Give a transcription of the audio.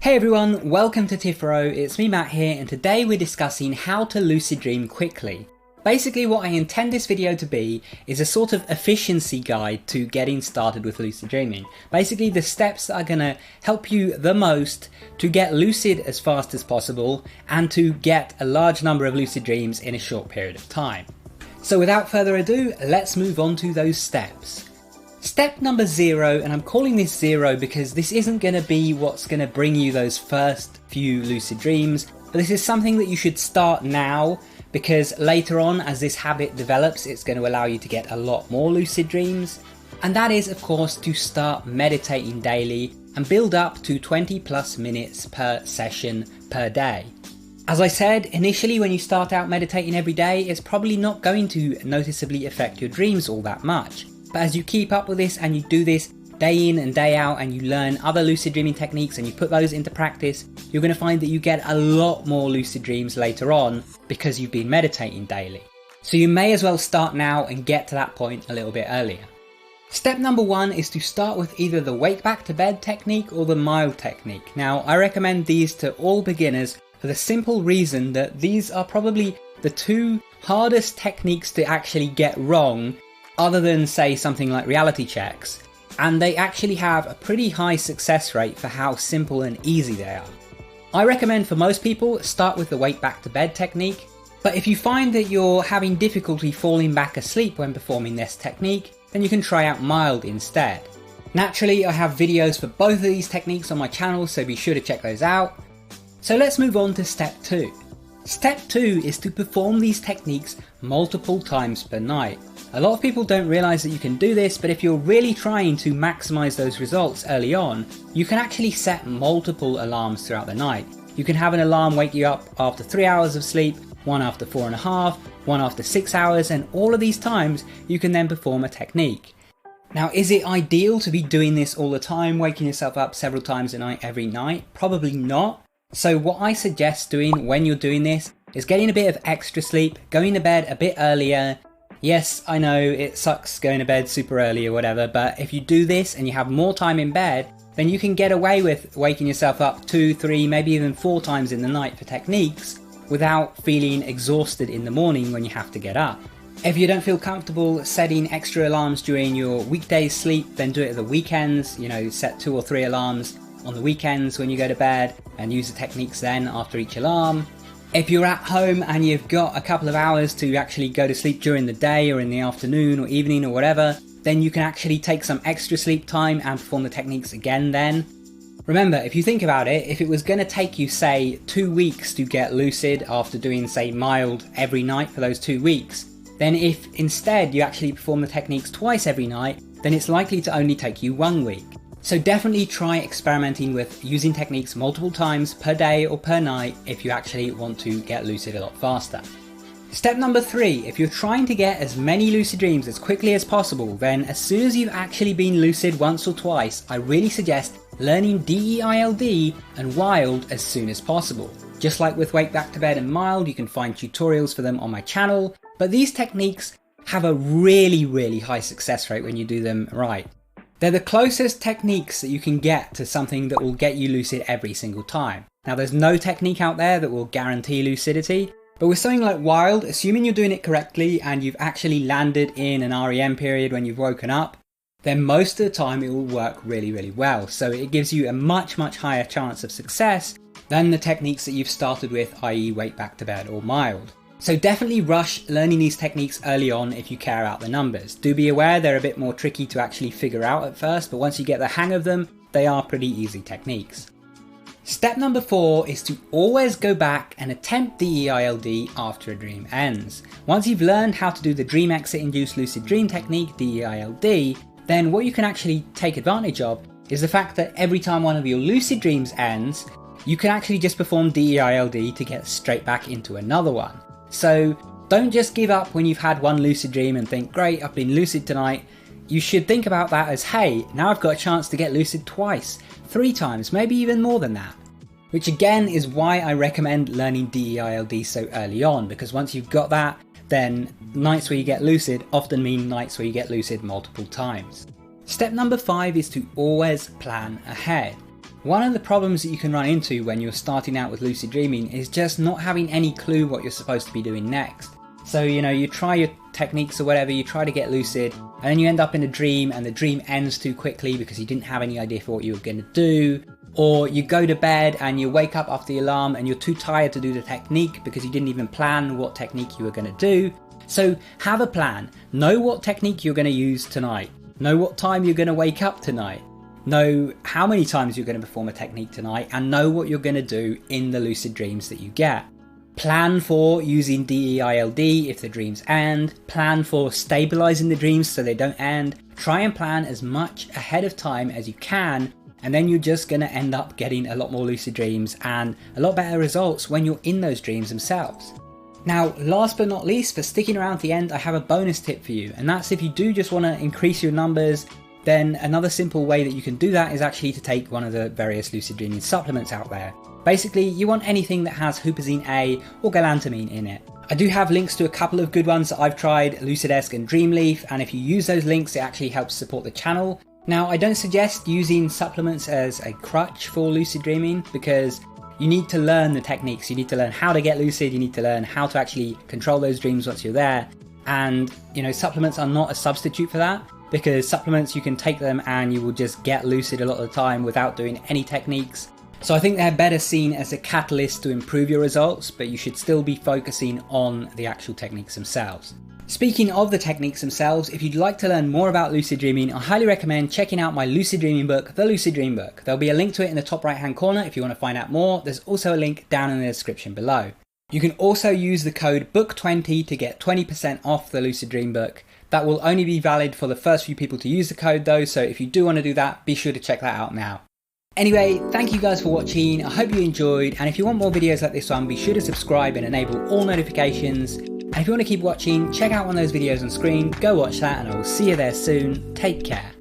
Hey everyone, welcome to Tipharot, it's me Matt here, and today we're discussing how to lucid dream quickly. Basically what I intend this video to be is a sort of efficiency guide to getting started with lucid dreaming. Basically the steps that are going to help you the most to get lucid as fast as possible and to get a large number of lucid dreams in a short period of time. So without further ado, let's move on to those steps. Step number 0, and I'm calling this 0 because this isn't going to be what's going to bring you those first few lucid dreams, but this is something that you should start now because later on as this habit develops it's going to allow you to get a lot more lucid dreams. And that is of course to start meditating daily and build up to 20 plus minutes per session per day. As I said, initially when you start out meditating every day it's probably not going to noticeably affect your dreams all that much. But as you keep up with this and you do this day in and day out and you learn other lucid dreaming techniques and you put those into practice, you're going to find that you get a lot more lucid dreams later on because you've been meditating daily. So you may as well start now and get to that point a little bit earlier. Step number 1 is to start with either the wake back to bed technique or the mild technique. Now I recommend these to all beginners for the simple reason that these are probably the two hardest techniques to actually get wrong other than say something like reality checks, and they actually have a pretty high success rate for how simple and easy they are. I recommend for most people start with the wake back to bed technique, but if you find that you're having difficulty falling back asleep when performing this technique, then you can try out mild instead. Naturally I have videos for both of these techniques on my channel, so be sure to check those out. So let's move on to step 2. Step 2 is to perform these techniques multiple times per night. A lot of people don't realise that you can do this, but if you're really trying to maximise those results early on, you can actually set multiple alarms throughout the night. You can have an alarm wake you up after 3 hours of sleep, one after 4.5, one after 6 hours, and all of these times you can then perform a technique. Now is it ideal to be doing this all the time, waking yourself up several times a night every night? Probably not. So what I suggest doing when you're doing this is getting a bit of extra sleep, going to bed a bit earlier. Yes, I know it sucks going to bed super early or whatever, but if you do this and you have more time in bed, then you can get away with waking yourself up 2, 3, maybe even 4 times in the night for techniques without feeling exhausted in the morning when you have to get up. If you don't feel comfortable setting extra alarms during your weekdays sleep, then do it at the weekends, set 2 or 3 alarms on the weekends when you go to bed and use the techniques then after each alarm. If you're at home and you've got a couple of hours to actually go to sleep during the day or in the afternoon or evening or whatever, then you can actually take some extra sleep time and perform the techniques again then. Remember, if you think about it, if it was going to take you say 2 weeks to get lucid after doing say mild every night for those 2 weeks, then if instead you actually perform the techniques twice every night, then it's likely to only take you 1 week. So definitely try experimenting with using techniques multiple times per day or per night if you actually want to get lucid a lot faster. Step number 3, if you're trying to get as many lucid dreams as quickly as possible, then as soon as you've actually been lucid once or twice, I really suggest learning DEILD and wild as soon as possible. Just like with wake back to bed and mild, you can find tutorials for them on my channel, but these techniques have a really high success rate when you do them right. They're the closest techniques that you can get to something that will get you lucid every single time. Now there's no technique out there that will guarantee lucidity, but with something like wild, assuming you're doing it correctly and you've actually landed in an REM period when you've woken up, then most of the time it will work really well. So it gives you a much higher chance of success than the techniques that you've started with, i.e. wake back to bed or mild. So definitely rush learning these techniques early on if you care about the numbers. Do be aware they're a bit more tricky to actually figure out at first, but once you get the hang of them, they are pretty easy techniques. Step number 4 is to always go back and attempt DEILD after a dream ends. Once you've learned how to do the dream exit induced lucid dream technique, DEILD, then what you can actually take advantage of is the fact that every time one of your lucid dreams ends, you can actually just perform DEILD to get straight back into another one. So don't just give up when you've had one lucid dream and think, great, I've been lucid tonight. You should think about that as, hey, now I've got a chance to get lucid twice, 3 times, maybe even more than that. Which again is why I recommend learning DEILD so early on, because once you've got that, then nights where you get lucid often mean nights where you get lucid multiple times. Step number 5 is to always plan ahead. One of the problems that you can run into when you're starting out with lucid dreaming is just not having any clue what you're supposed to be doing next. So, you try your techniques or whatever, you try to get lucid, and then you end up in a dream and the dream ends too quickly because you didn't have any idea for what you were going to do. Or you go to bed and you wake up after the alarm and you're too tired to do the technique because you didn't even plan what technique you were going to do. So have a plan. Know what technique you're going to use tonight. Know what time you're going to wake up tonight. Know how many times you're going to perform a technique tonight, and know what you're going to do in the lucid dreams that you get. Plan for using DEILD if the dreams end. Plan for stabilizing the dreams so they don't end. Try and plan as much ahead of time as you can, and then you're just going to end up getting a lot more lucid dreams and a lot better results when you're in those dreams themselves. Now, last but not least, for sticking around to the end, I have a bonus tip for you, and that's if you do just want to increase your numbers, then another simple way that you can do that is actually to take one of the various lucid dreaming supplements out there. Basically, you want anything that has huperzine A or galantamine in it. I do have links to a couple of good ones that I've tried, Lucidesk and Dreamleaf, and if you use those links, it actually helps support the channel. Now, I don't suggest using supplements as a crutch for lucid dreaming because you need to learn the techniques, you need to learn how to get lucid, you need to learn how to actually control those dreams once you're there. And, supplements are not a substitute for that, because supplements, you can take them and you will just get lucid a lot of the time without doing any techniques. So I think they're better seen as a catalyst to improve your results, but you should still be focusing on the actual techniques themselves. Speaking of the techniques themselves, if you'd like to learn more about lucid dreaming, I highly recommend checking out my lucid dreaming book, The Lucid Dream Book. There'll be a link to it in the top right hand corner if you want to find out more. There's also a link down in the description below. You can also use the code BOOK20 to get 20% off the Lucid Dream Book. That will only be valid for the first few people to use the code though, so if you do want to do that, be sure to check that out now. Anyway, thank you guys for watching, I hope you enjoyed, and if you want more videos like this one, be sure to subscribe and enable all notifications. And if you want to keep watching, check out one of those videos on screen, go watch that, and I will see you there soon. Take care.